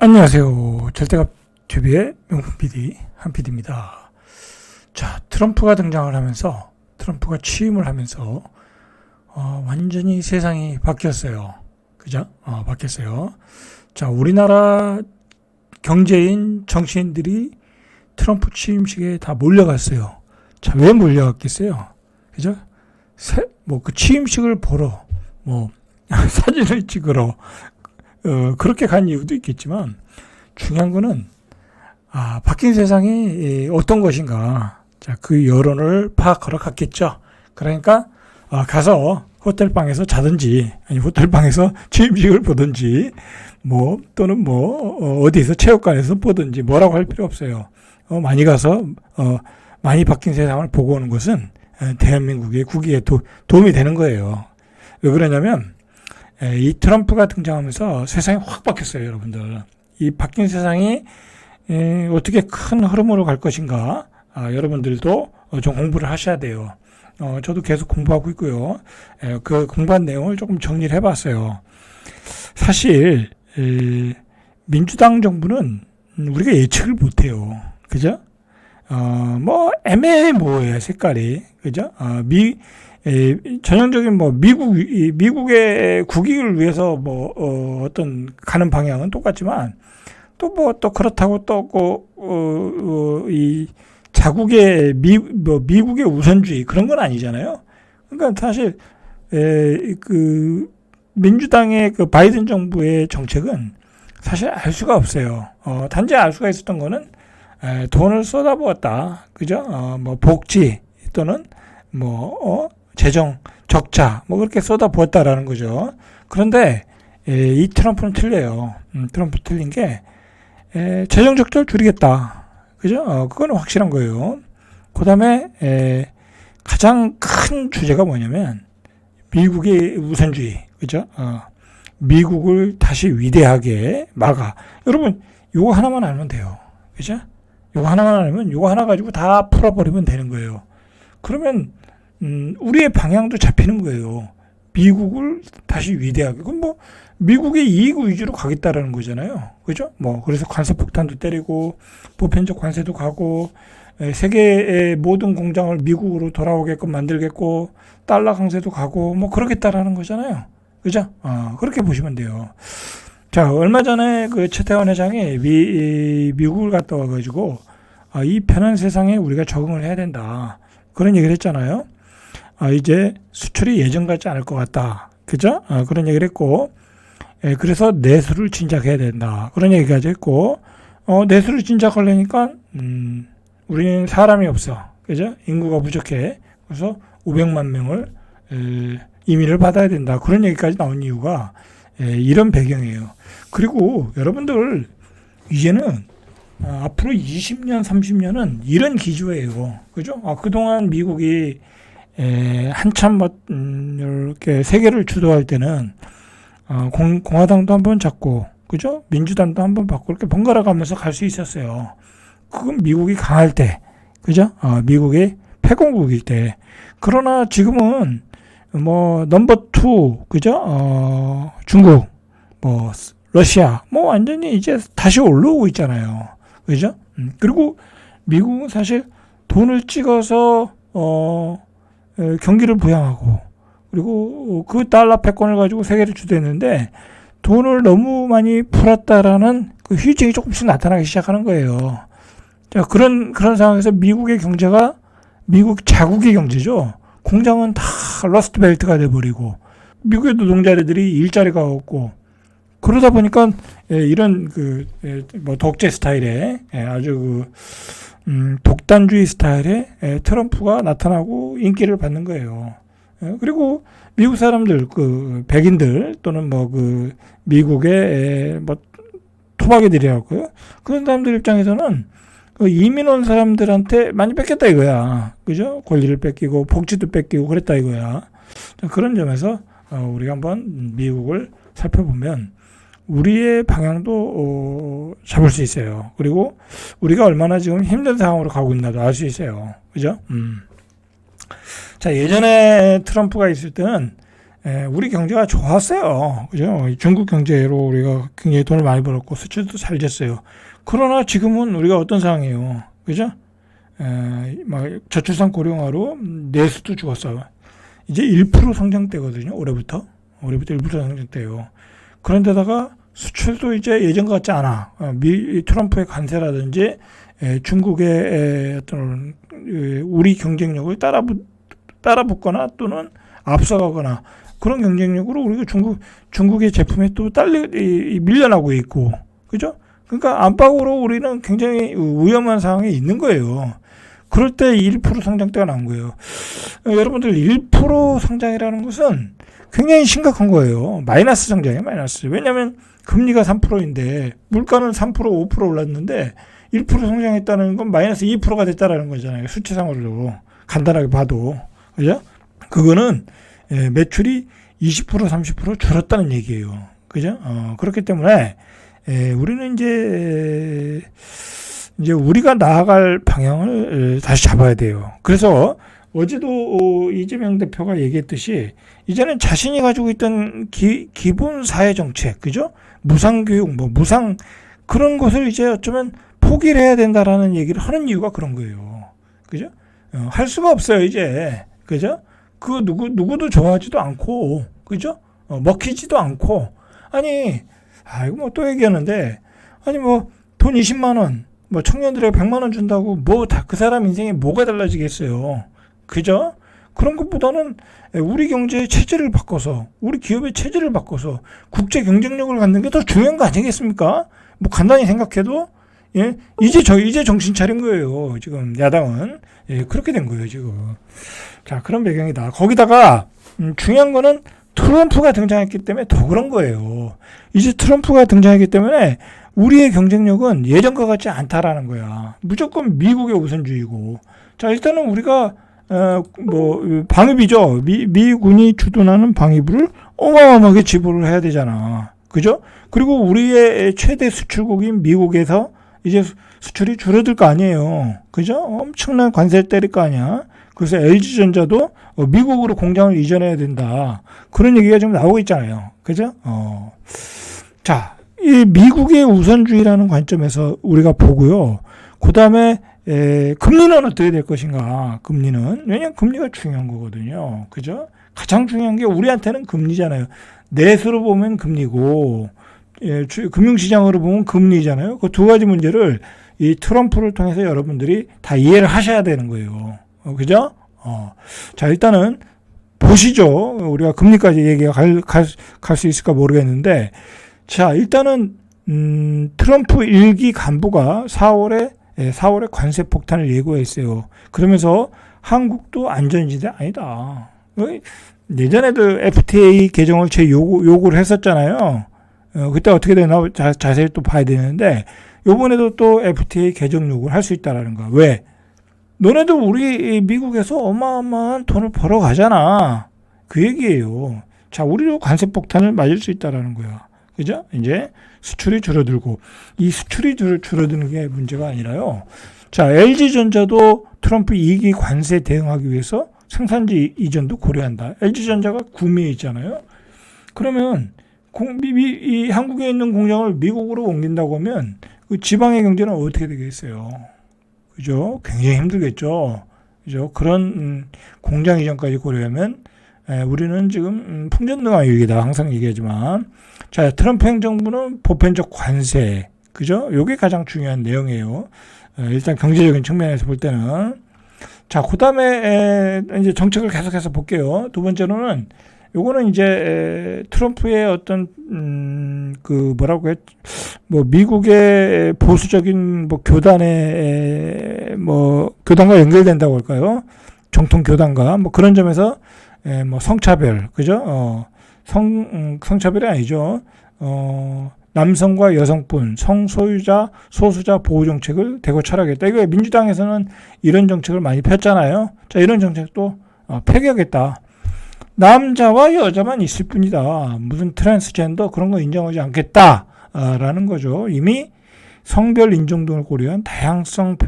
안녕하세요. 절대값 TV의 명품 PD 한 PD입니다. 자, 트럼프가 등장을 하면서 트럼프가 취임을 하면서 완전히 세상이 바뀌었어요. 그죠? 바뀌었어요. 자, 우리나라 경제인 정치인들이 트럼프 취임식에 다 몰려갔어요. 자, 왜 몰려갔겠어요? 그죠? 그 취임식을 보러, 사진을 찍으러, 그렇게 간 이유도 있겠지만, 중요한 거는, 바뀐 세상이 어떤 것인가. 자, 그 여론을 파악하러 갔겠죠. 그러니까, 가서 호텔방에서 자든지, 아니, 호텔방에서 취임식을 보든지, 또는 어디서 체육관에서 보든지, 뭐라고 할 필요 없어요. 많이 가서, 많이 바뀐 세상을 보고 오는 것은, 대한민국의 국위에 도움이 되는 거예요. 왜 그러냐면, 이 트럼프가 등장하면서 세상이 확 바뀌었어요, 여러분들. 이 바뀐 세상이 어떻게 큰 흐름으로 갈 것인가, 여러분들도 좀 공부를 하셔야 돼요. 저도 계속 공부하고 있고요. 그 공부한 내용을 조금 정리를 해봤어요. 사실 민주당 정부는 우리가 예측을 못해요. 그죠? 애매모호해요, 색깔이. 그죠? 전형적인 미국의 국익을 위해서 어떤 가는 방향은 똑같지만 또 그렇다고 이 자국의 미국의 우선주의 그런 건 아니잖아요. 그러니까 사실 민주당의 그 바이든 정부의 정책은 사실 알 수가 없어요. 단지 알 수가 있었던 거는 돈을 쏟아부었다. 그죠? 복지 또는 재정 적자 그렇게 쏟아부었다라는 거죠. 그런데 이 트럼프는 틀려요. 트럼프 틀린 게 재정 적자를 줄이겠다. 그죠? 그거는 확실한 거예요. 그다음에 가장 큰 주제가 뭐냐면 미국의 우선주의. 그죠? 미국을 다시 위대하게 막아. 여러분 요거 하나만 알면 돼요. 그죠? 요거 하나만 알면 요거 하나 가지고 다 풀어버리면 되는 거예요. 그러면 우리의 방향도 잡히는 거예요. 미국을 다시 위대하게. 그럼 미국의 이익 위주로 가겠다라는 거잖아요. 그죠? 그래서 관세 폭탄도 때리고, 보편적 관세도 가고, 세계의 모든 공장을 미국으로 돌아오게끔 만들겠고, 달러 강세도 가고, 그러겠다라는 거잖아요. 그죠? 그렇게 보시면 돼요. 자, 얼마 전에 그 최태원 회장이 미국을 갔다 와가지고, 이 편한 세상에 우리가 적응을 해야 된다. 그런 얘기를 했잖아요. 이제 수출이 예전 같지 않을 것 같다. 그죠? 그런 얘기를 했고, 그래서 내수를 진작해야 된다. 그런 얘기까지 했고, 내수를 진작하려니까, 우리는 사람이 없어. 그죠? 인구가 부족해. 그래서 500만 명을, 이민을 받아야 된다. 그런 얘기까지 나온 이유가, 이런 배경이에요. 그리고 여러분들, 이제는, 앞으로 20년, 30년은 이런 기조예요. 그죠? 그동안 미국이 한참 이렇게 세계를 주도할 때는 공화당도 한번 잡고, 그죠? 민주당도 한번 받고 이렇게 번갈아 가면서 갈 수 있었어요. 그건 미국이 강할 때, 그죠? 미국이 패권국일 때. 그러나 지금은 넘버 2, 그죠? 중국, 러시아, 완전히 이제 다시 올라오고 있잖아요. 그죠? 그리고 미국은 사실 돈을 찍어서 경기를 부양하고, 그리고 그 달러 패권을 가지고 세계를 주도했는데 돈을 너무 많이 풀었다라는 그 휴증이 조금씩 나타나기 시작하는 거예요. 자, 그런 상황에서 미국의 경제가 미국 자국의 경제죠. 공장은 다 러스트 벨트가 돼버리고 미국의 노동자들이 일자리가 없고, 그러다 보니까 이런 독재 스타일의 아주 독단주의 스타일의 트럼프가 나타나고 인기를 받는 거예요. 그리고 미국 사람들, 백인들 또는 미국의 토박이들이라고요. 그런 사람들 입장에서는 이민 온 사람들한테 많이 뺏겼다 이거야. 그죠? 권리를 뺏기고 복지도 뺏기고 그랬다 이거야. 그런 점에서 우리가 한번 미국을 살펴보면 우리의 방향도 잡을 수 있어요. 그리고 우리가 얼마나 지금 힘든 상황으로 가고 있나도 알 수 있어요. 그죠? 자, 예전에 트럼프가 있을 때는 우리 경제가 좋았어요. 그죠? 중국 경제로 우리가 굉장히 돈을 많이 벌었고 수출도 잘 됐어요. 그러나 지금은 우리가 어떤 상황이에요? 그죠? 막 저출산 고령화로 내수도 죽었어요. 이제 1% 성장대거든요. 올해부터 1% 성장대예요. 그런데다가 수출도 이제 예전 같지 않아. 트럼프의 관세라든지 중국의 어떤 우리 경쟁력을 따라붙거나 또는 앞서가거나 그런 경쟁력으로 우리가 중국의 제품에 또 밀려나고 있고, 그죠? 그러니까 안팎으로 우리는 굉장히 위험한 상황에 있는 거예요. 그럴 때 1% 성장대가 나온 거예요. 여러분들 1% 성장이라는 것은 굉장히 심각한 거예요. 마이너스 성장이에요, 마이너스. 왜냐하면 금리가 3%인데 물가는 3%, 5% 올랐는데 1% 성장했다는 건 마이너스 2%가 됐다라는 거잖아요. 수치상으로 간단하게 봐도, 그죠? 그거는 매출이 20%, 30% 줄었다는 얘기예요. 그죠? 그렇기 때문에 우리는 이제 우리가 나아갈 방향을 다시 잡아야 돼요. 그래서 어제도 이재명 대표가 얘기했듯이 이제는 자신이 가지고 있던 기본 사회 정책, 그죠? 무상교육, 무상 그런 것을 이제 어쩌면 포기를 해야 된다라는 얘기를 하는 이유가 그런 거예요. 그죠? 할 수가 없어요, 이제. 그죠? 그 누구도 좋아하지도 않고, 그죠? 먹히지도 않고. 아니, 이거 뭐 또 얘기하는데, 아니 뭐 돈 20만 원, 뭐 청년들에게 100만 원 준다고 뭐 다 그 사람 인생에 뭐가 달라지겠어요. 그죠? 그런 것보다는 우리 경제의 체질을 바꿔서, 우리 기업의 체질을 바꿔서 국제 경쟁력을 갖는 게 더 중요한 거 아니겠습니까? 뭐 간단히 생각해도 이제 정신 차린 거예요. 지금 야당은 그렇게 된 거예요, 지금. 자, 그런 배경이다. 거기다가 중요한 거는 트럼프가 등장했기 때문에 더 그런 거예요. 이제 트럼프가 등장했기 때문에 우리의 경쟁력은 예전과 같지 않다라는 거야. 무조건 미국의 우선주의고. 자, 일단은 우리가 방위비죠. 미군이 주둔하는 방위부를 어마어마하게 지불을 해야 되잖아. 그죠? 그리고 우리의 최대 수출국인 미국에서 이제 수출이 줄어들 거 아니에요. 그죠? 엄청난 관세를 때릴 거 아니야. 그래서 LG전자도 미국으로 공장을 이전해야 된다. 그런 얘기가 지금 나오고 있잖아요. 그죠? 자, 이 미국의 우선주의라는 관점에서 우리가 보고요. 그 다음에 금리는 어떻게 될 것인가? 금리는 왜냐하면 금리가 중요한 거거든요. 그죠? 가장 중요한 게 우리한테는 금리잖아요. 내수로 보면 금리고 금융시장으로 보면 금리잖아요. 그 두 가지 문제를 이 트럼프를 통해서 여러분들이 다 이해를 하셔야 되는 거예요. 그죠? 자, 일단은 보시죠. 우리가 금리까지 얘기가 갈 수 있을까 모르겠는데, 자, 일단은 트럼프 1기 간부가 4월에 관세 폭탄을 예고했어요. 그러면서 한국도 안전지대 아니다. 예전에도 FTA 개정을 요구를 했었잖아요. 그때 어떻게 되나 자세히 또 봐야 되는데, 요번에도 또 FTA 개정 요구를 할 수 있다라는 거야. 왜? 너네도 우리 미국에서 어마어마한 돈을 벌어 가잖아. 그 얘기예요. 자, 우리도 관세 폭탄을 맞을 수 있다라는 거야. 그죠? 이제 수출이 줄어들고, 이 수출이 줄어드는 게 문제가 아니라요. 자, LG전자도 트럼프 2기 관세 대응하기 위해서 생산지 이전도 고려한다. LG전자가 구미에 있잖아요. 그러면 이 한국에 있는 공장을 미국으로 옮긴다고 하면 그 지방의 경제는 어떻게 되겠어요? 그죠? 굉장히 힘들겠죠. 그죠? 그런 공장 이전까지 고려하면 우리는 지금 풍전등화위기다. 항상 얘기하지만. 자, 트럼프 행정부는 보편적 관세. 그죠? 요게 가장 중요한 내용이에요. 일단 경제적인 측면에서 볼 때는. 자, 그 다음에 이제 정책을 계속해서 볼게요. 두 번째로는 요거는 이제 트럼프의 어떤 미국의 보수적인 교단의 교단과 연결된다고 할까요? 정통 교단과 그런 점에서 성차별, 그죠? 성차별이 아니죠. 남성과 여성뿐, 성소유자, 소수자 보호 정책을 대거 철회하겠다. 이거 민주당에서는 이런 정책을 많이 폈잖아요. 자, 이런 정책도 폐기하겠다. 남자와 여자만 있을 뿐이다. 무슨 트랜스젠더 그런 거 인정하지 않겠다라는 거죠. 이미 성별 인종 등을 고려한 다양성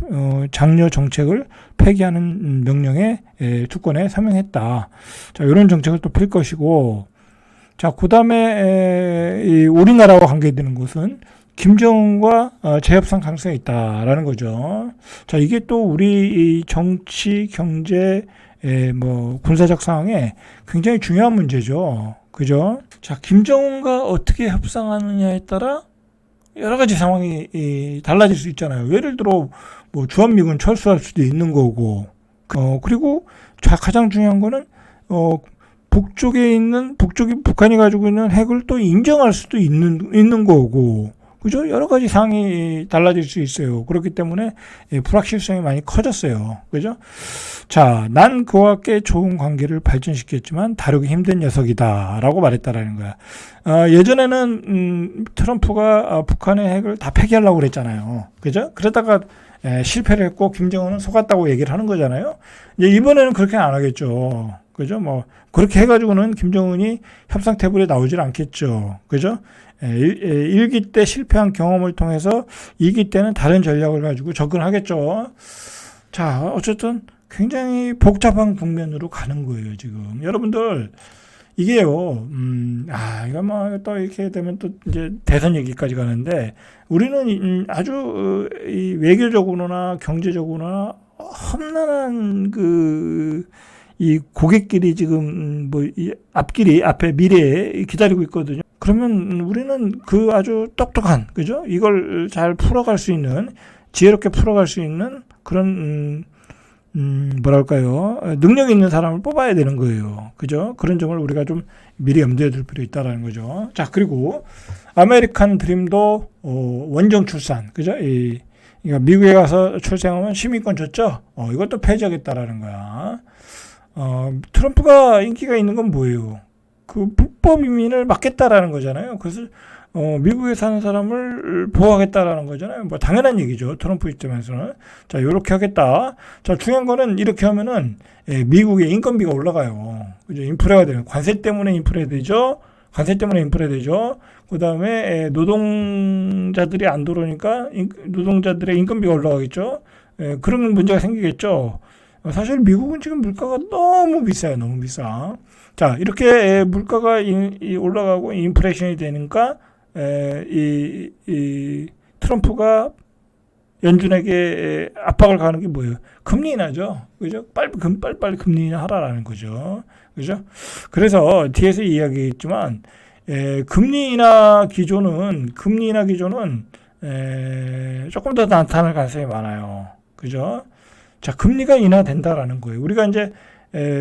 장려 정책을 폐기하는 명령에 주권에 서명했다. 자, 이런 정책을 또 펼 것이고, 자, 그 다음에 우리나라와 관계되는 것은 김정은과 재협상 가능성이 있다라는 거죠. 자, 이게 또 우리 이 정치, 경제, 뭐 군사적 상황에 굉장히 중요한 문제죠. 그죠? 자, 김정은과 어떻게 협상하느냐에 따라 여러 가지 상황이 달라질 수 있잖아요. 예를 들어 뭐 주한미군 철수할 수도 있는 거고, 그리고 가장 중요한 거는 북쪽이 북한이 가지고 있는 핵을 또 인정할 수도 있는 거고, 그죠? 여러 가지 상황이 달라질 수 있어요. 그렇기 때문에 불확실성이 많이 커졌어요. 그죠? 자, 난 그와 함께 좋은 관계를 발전시켰지만 다루기 힘든 녀석이다라고 말했다라는 거야. 예전에는 트럼프가 북한의 핵을 다 폐기하려고 그랬잖아요. 그죠? 그러다가 실패를 했고 김정은은 속았다고 얘기를 하는 거잖아요. 이제 이번에는 그렇게 안 하겠죠. 그죠? 뭐 그렇게 해가지고는 김정은이 협상 테이블에 나오질 않겠죠. 그죠? 1기 때 실패한 경험을 통해서 2기 때는 다른 전략을 가지고 접근하겠죠. 자, 어쨌든 굉장히 복잡한 국면으로 가는 거예요, 지금. 여러분들, 이게요, 이거 뭐 또 이렇게 되면 또 이제 대선 얘기까지 가는데, 우리는 아주 이 외교적으로나 경제적으로나 험난한 이 고객길이 지금 이 앞에 미래에 기다리고 있거든요. 그러면 우리는 그 아주 똑똑한, 그죠? 이걸 잘 풀어갈 수 있는, 지혜롭게 풀어갈 수 있는 그런, 뭐랄까요. 능력 있는 사람을 뽑아야 되는 거예요. 그죠? 그런 점을 우리가 좀 미리 염두에 둘 필요 있다라는 거죠. 자, 그리고 아메리칸 드림도, 원정 출산, 그죠? 그러니까 미국에 가서 출생하면 시민권 줬죠? 이것도 폐지하겠다라는 거야. 트럼프가 인기가 있는 건 뭐예요? 그 불법 이민을 막겠다라는 거잖아요. 그래서 미국에 사는 사람을 보호하겠다라는 거잖아요. 뭐 당연한 얘기죠. 트럼프 입장에서는. 자, 요렇게 하겠다. 자, 중요한 거는 이렇게 하면은 미국의 인건비가 올라가요. 그죠? 인플레가 되는 관세 때문에 인플레 되죠. 그다음에 노동자들이 안 들어오니까 노동자들의 인건비가 올라가겠죠. 그런 문제가 생기겠죠. 사실 미국은 지금 물가가 너무 비싸요. 너무 비싸. 자, 이렇게 물가가 올라가고 인플레이션이 되니까 트럼프가 연준에게 압박을 가는 게 뭐예요? 금리 인하죠. 그죠? 빨리 금리 인하하라라는 거죠. 그죠? 그래서 뒤에서 이야기했지만 금리 인하 기조는 조금 더 나타날 가능성이 많아요. 그죠? 자, 금리가 인하된다라는 거예요. 우리가 이제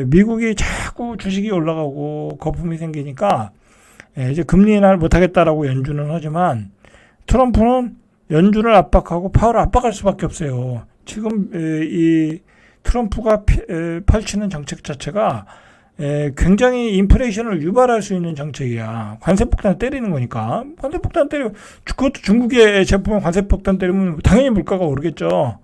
미국이 자꾸 주식이 올라가고 거품이 생기니까 이제 금리 인하를 못하겠다라고 연준은 하지만 트럼프는 연준을 압박하고 파월을 압박할 수밖에 없어요. 지금 이 트럼프가 펼치는 정책 자체가 굉장히 인플레이션을 유발할 수 있는 정책이야. 관세폭탄 때리는 거니까. 관세폭탄 때리고 그것도 중국의 제품에 관세폭탄 때리면 당연히 물가가 오르겠죠.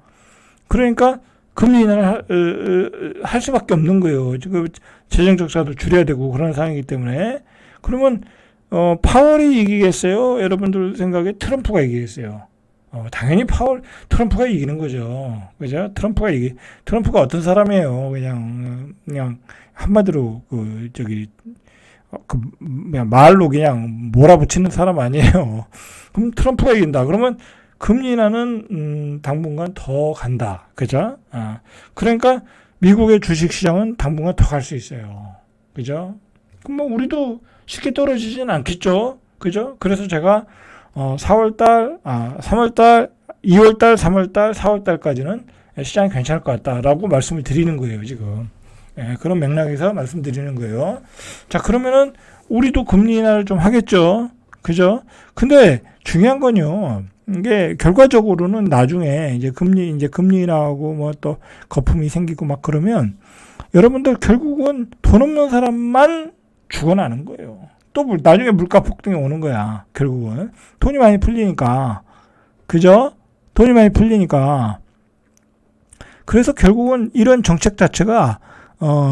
그러니까 금리 인하를 할 수밖에 없는 거예요. 지금 재정 적자도 줄여야 되고 그런 상황이기 때문에. 그러면 파월이 이기겠어요? 여러분들 생각에 트럼프가 이기겠어요? 당연히 트럼프가 이기는 거죠. 그죠? 트럼프가 어떤 사람이에요? 그냥 한마디로 그냥 말로 그냥 몰아붙이는 사람 아니에요. 그럼 트럼프가 이긴다. 그러면 금리 인하는 당분간 더 간다. 그죠? 그러니까 미국의 주식 시장은 당분간 더 갈 수 있어요. 그죠? 그럼 뭐 우리도 쉽게 떨어지진 않겠죠. 그죠? 그래서 제가 3월달, 2월달, 4월달까지는 시장이 괜찮을 것 같다라고 말씀을 드리는 거예요, 지금. 그런 맥락에서 말씀드리는 거예요. 자, 그러면은 우리도 금리 인하를 좀 하겠죠. 그죠? 근데 중요한 건요. 이게 결과적으로는 나중에 이제 금리 인하하고 뭐 또 거품이 생기고 막 그러면 여러분들 결국은 돈 없는 사람만 죽어나는 거예요. 또 나중에 물가 폭등이 오는 거야. 결국은 돈이 많이 풀리니까. 그죠? 돈이 많이 풀리니까. 그래서 결국은 이런 정책 자체가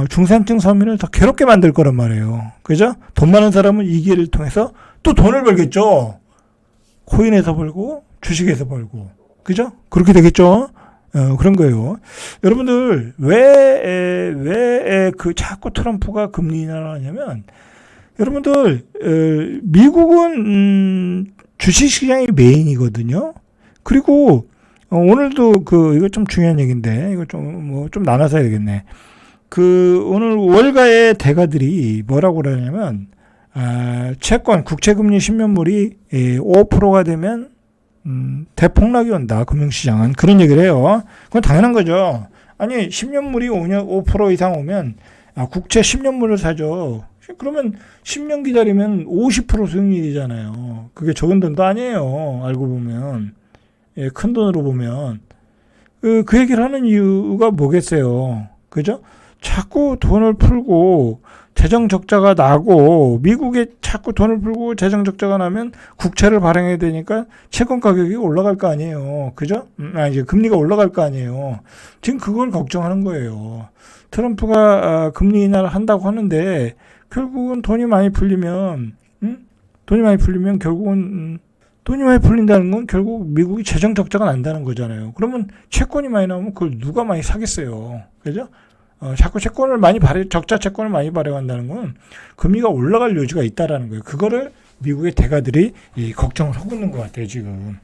중산층 서민을 더 괴롭게 만들 거란 말이에요. 그죠? 돈 많은 사람은 이 기회를 통해서 또 돈을 벌겠죠. 코인에서 벌고 주식에서 벌고. 그죠? 그렇게 되겠죠? 그런 거예요. 여러분들 왜 자꾸 트럼프가 금리 인하를 하냐면 여러분들, 미국은, 주식시장이 메인이거든요. 그리고, 오늘도 이거 좀 중요한 얘기인데, 이거 좀 나눠서 해야겠네. 오늘 월가의 대가들이 뭐라고 그러냐면, 채권, 국채금리 10년물이 5%가 되면, 대폭락이 온다, 금융시장은. 그런 얘기를 해요. 그건 당연한 거죠. 아니, 10년물이 5% 이상 오면, 국채 10년물을 사죠. 그러면 10년 기다리면 50% 수익률이잖아요. 그게 적은 돈도 아니에요. 알고 보면. 예, 큰 돈으로 보면. 그 얘기를 하는 이유가 뭐겠어요. 그죠? 자꾸 돈을 풀고 재정 적자가 나고 미국에 자꾸 돈을 풀고 재정 적자가 나면 국채를 발행해야 되니까 채권 가격이 올라갈 거 아니에요. 그죠? 이제 금리가 올라갈 거 아니에요. 지금 그걸 걱정하는 거예요. 트럼프가 금리 인하를 한다고 하는데 결국은 돈이 많이 풀리면 결국은 돈이 많이 풀린다는 건 결국 미국이 재정 적자가 난다는 거잖아요. 그러면 채권이 많이 나오면 그걸 누가 많이 사겠어요. 그죠? 자꾸 적자 채권을 많이 발행한다는 건 금리가 올라갈 여지가 있다라는 거예요. 그거를 미국의 대가들이 걱정을 하고 있는 것 같아요, 지금.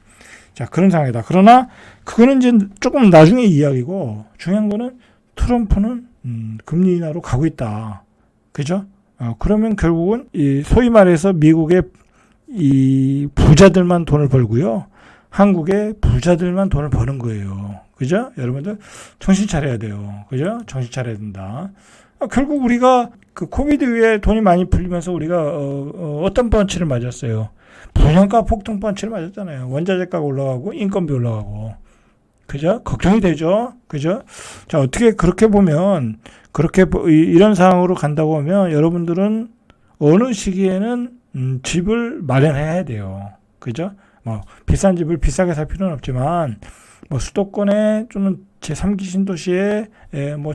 자, 그런 상황이다. 그러나 그거는 이제 조금 나중에 이야기고 중요한 거는 트럼프는 금리 인하로 가고 있다. 그죠? 그러면 결국은 소위 말해서 미국의 이 부자들만 돈을 벌고요. 한국의 부자들만 돈을 버는 거예요. 그죠? 여러분들 정신 차려야 돼요. 그죠? 정신 차려야 된다. 결국 우리가 코비드 이후에 돈이 많이 풀리면서 우리가 어떤 펀치를 맞았어요? 분양가 폭등 펀치를 맞았잖아요. 원자재가가 올라가고 인건비 올라가고. 그죠? 걱정이 되죠? 그죠? 자, 어떻게 그렇게 보면 이런 상황으로 간다고 하면 여러분들은 어느 시기에는 집을 마련해야 돼요. 그죠? 비싼 집을 비싸게 살 필요는 없지만 수도권에 또는 제3기 신도시에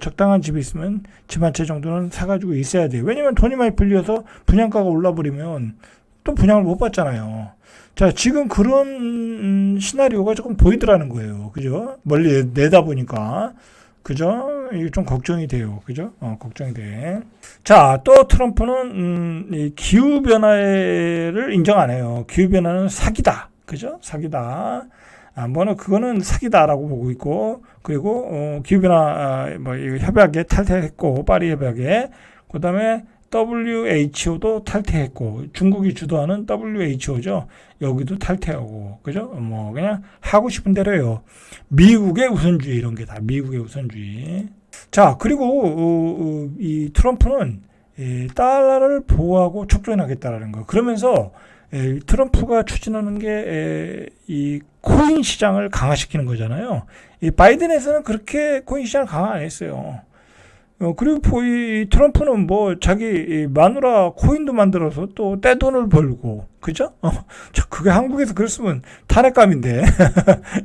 적당한 집이 있으면 집 한 채 정도는 사가지고 있어야 돼요. 왜냐면 돈이 많이 풀려서 분양가가 올라버리면 또 분양을 못 받잖아요. 자, 지금 그런 시나리오가 조금 보이더라는 거예요. 그죠? 멀리 내다보니까. 그죠? 이게 좀 걱정이 돼요. 그죠? 걱정이 돼. 자, 또 트럼프는, 이 기후변화를 인정 안 해요. 기후변화는 사기다. 그죠? 사기다. 그거는 사기다라고 보고 있고, 그리고, 기후변화, 협약에 탈퇴했고, 파리 협약에, 그 다음에 WHO도 탈퇴했고, 중국이 주도하는 WHO죠. 여기도 탈퇴하고, 그죠? 그냥 하고 싶은 대로 해요. 미국의 우선주의, 이런 게 다 미국의 우선주의. 자, 그리고, 이 트럼프는 달러를 보호하고 촉진하겠다라는 거. 그러면서, 트럼프가 추진하는 게, 이 코인 시장을 강화시키는 거잖아요. 이 바이든에서는 그렇게 코인 시장을 강화 안 했어요. 그리고 이 트럼프는 자기 마누라 코인도 만들어서 또 떼돈을 벌고, 그죠? 그게 한국에서 그랬으면 탄핵감인데.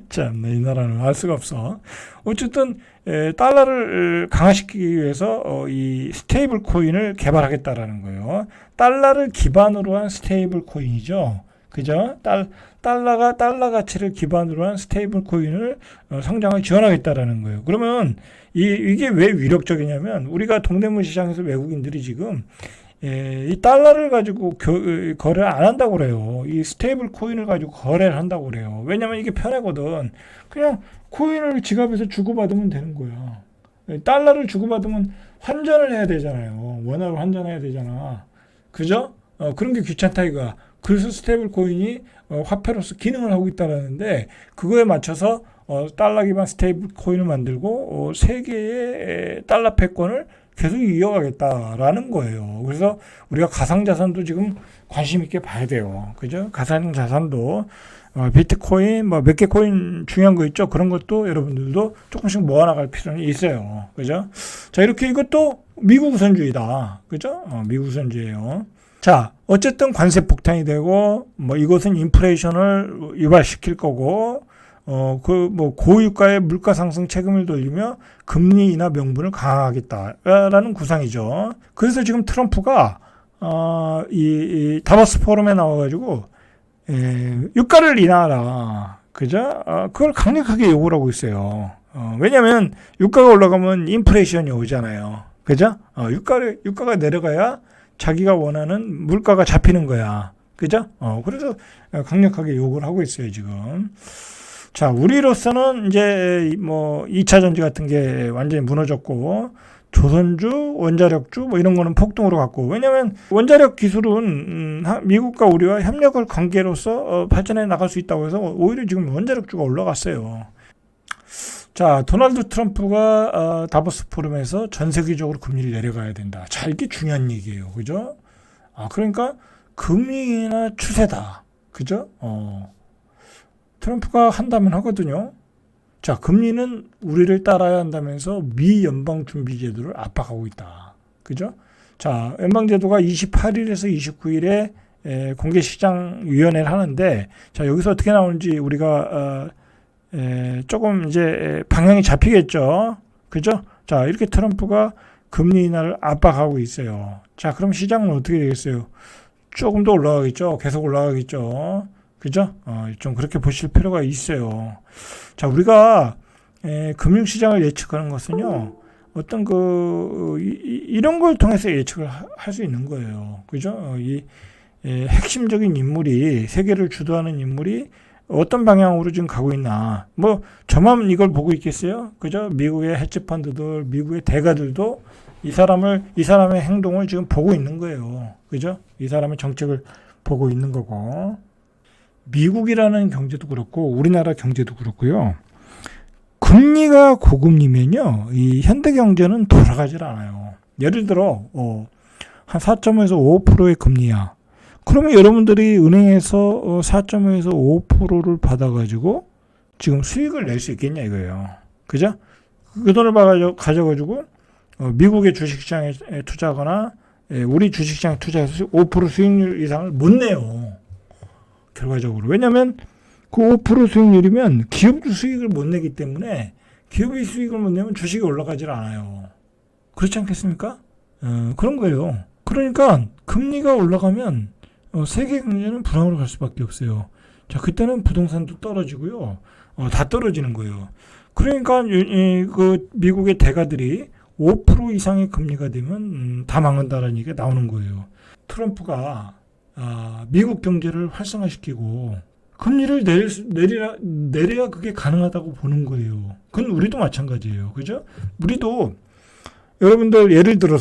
참, 이 나라는 알 수가 없어. 어쨌든, 달러를 강화시키기 위해서, 이 스테이블 코인을 개발하겠다라는 거예요. 달러를 기반으로 한 스테이블 코인이죠. 그죠? 달러 가치를 기반으로 한 스테이블 코인을 성장을 지원하겠다라는 거예요. 그러면 이게 왜 위력적이냐면 우리가 동대문 시장에서 외국인들이 지금 이 달러를 가지고 거래를 안 한다고 그래요. 이 스테이블 코인을 가지고 거래를 한다고 그래요. 왜냐면 이게 편하거든. 그냥 코인을 지갑에서 주고받으면 되는 거야. 달러를 주고받으면 환전을 해야 되잖아요. 원화로 환전해야 되잖아. 그죠? 그런 게 귀찮다 이거야. 그래서 스테이블 코인이 화폐로서 기능을 하고 있다라는데 그거에 맞춰서 달러 기반 스테이블 코인을 만들고 세계의 달러 패권을 계속 이어가겠다라는 거예요. 그래서 우리가 가상자산도 지금 관심 있게 봐야 돼요. 그죠? 가상자산도 비트코인 몇 개 코인 중요한 거 있죠. 그런 것도 여러분들도 조금씩 모아나갈 필요는 있어요. 그죠? 자, 이렇게 이것도 미국 우선주의다. 그죠? 미국 우선주의예요. 자, 어쨌든 관세 폭탄이 되고, 이것은 인플레이션을 유발시킬 거고, 고유가의 물가 상승 책임을 돌리며 금리 인하 명분을 강화하겠다라는 구상이죠. 그래서 지금 트럼프가, 이 다보스 포럼에 나와가지고, 유가를 인하하라. 그죠? 그걸 강력하게 요구를 하고 있어요. 왜냐면, 유가가 올라가면 인플레이션이 오잖아요. 그죠? 유가가 내려가야 자기가 원하는 물가가 잡히는 거야. 그죠? 그래서 강력하게 욕을 하고 있어요, 지금. 자, 우리로서는 이제 뭐 2차 전지 같은 게 완전히 무너졌고, 조선주, 원자력주 뭐 이런 거는 폭등으로 갔고, 왜냐면 원자력 기술은 미국과 우리와 협력을 관계로서 발전해 나갈 수 있다고 해서 오히려 지금 원자력주가 올라갔어요. 자, 도널드 트럼프가 다보스 포럼에서 전 세계적으로 금리를 내려가야 된다. 자, 이게 중요한 얘기예요. 그죠? 그러니까 금리 인하 추세다. 그죠? 트럼프가 한다면 하거든요. 자, 금리는 우리를 따라야 한다면서 미 연방준비제도를 압박하고 있다. 그죠? 자, 연방제도가 28일에서 29일에 공개시장위원회를 하는데, 자, 여기서 어떻게 나오는지 우리가 조금 이제 방향이 잡히겠죠. 그죠? 자, 이렇게 트럼프가 금리 인하를 압박하고 있어요. 자, 그럼 시장은 어떻게 되겠어요? 조금 더 올라가겠죠. 계속 올라가겠죠. 그죠? 좀 그렇게 보실 필요가 있어요. 자, 우리가 금융시장을 예측하는 것은요, 어떤 이런 걸 통해서 예측을 할 수 있는 거예요. 그죠? 핵심적인 인물이, 세계를 주도하는 인물이 어떤 방향으로 지금 가고 있나. 뭐, 저만 이걸 보고 있겠어요? 그죠? 미국의 헤지펀드들, 미국의 대가들도 이 사람의 행동을 지금 보고 있는 거예요. 그죠? 이 사람의 정책을 보고 있는 거고. 미국이라는 경제도 그렇고 우리나라 경제도 그렇고요. 금리가 고금리면요, 이 현대 경제는 돌아가질 않아요. 예를 들어 한 4.5에서 5%의 금리야. 그러면 여러분들이 은행에서 4.5에서 5%를 받아가지고 지금 수익을 낼 수 있겠냐 이거예요. 그죠? 그 돈을 가져가지고 미국의 주식시장에 투자하거나 우리 주식시장에 투자해서 5% 수익률 이상을 못 내요. 결과적으로. 왜냐하면 그 5% 수익률이면 기업도 수익을 못 내기 때문에, 기업이 수익을 못 내면 주식이 올라가질 않아요. 그렇지 않겠습니까? 그런 거예요. 그러니까 금리가 올라가면 세계 경제는 불황으로 갈 수밖에 없어요. 자, 그때는 부동산도 떨어지고요. 다 떨어지는 거예요. 그러니까 그 미국의 대가들이 5% 이상의 금리가 되면 다 망한다라는 얘기가 나오는 거예요. 트럼프가 미국 경제를 활성화시키고 금리를 내려야 그게 가능하다고 보는 거예요. 그건 우리도 마찬가지예요. 그죠? 우리도 여러분들 예를 들어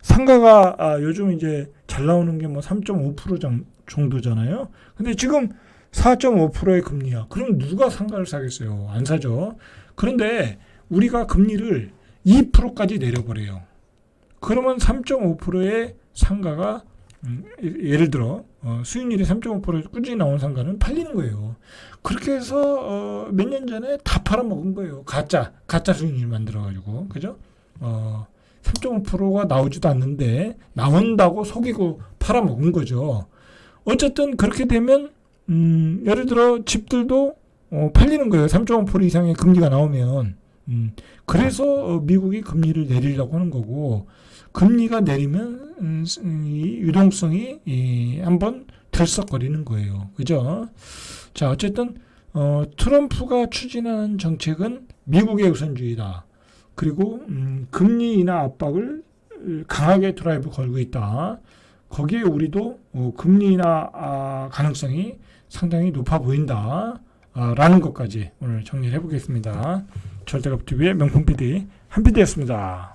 상가가 요즘 이제 잘 나오는 게 뭐 3.5% 정도잖아요. 근데 지금 4.5%의 금리야. 그럼 누가 상가를 사겠어요? 안 사죠. 그런데 우리가 금리를 2%까지 내려버려요. 그러면 3.5%의 상가가 예를 들어 수익률이 3.5% 꾸준히 나온 상가는 팔리는 거예요. 그렇게 해서 몇 년 전에 다 팔아먹은 거예요. 가짜 수익률 만들어가지고. 그죠? 3.5%가 나오지도 않는데 나온다고 속이고 팔아먹은 거죠. 어쨌든 그렇게 되면 예를 들어 집들도 팔리는 거예요. 3.5% 이상의 금리가 나오면. 그래서 미국이 금리를 내리려고 하는 거고, 금리가 내리면 유동성이 한번 들썩거리는 거예요. 그죠? 자, 어쨌든 트럼프가 추진하는 정책은 미국의 우선주의다. 그리고 금리 인하 압박을 강하게 드라이브 걸고 있다. 거기에 우리도 금리 인하 가능성이 상당히 높아 보인다. 라는 것까지 오늘 정리를 해보겠습니다. 절대값TV의 명품 PD 한PD였습니다.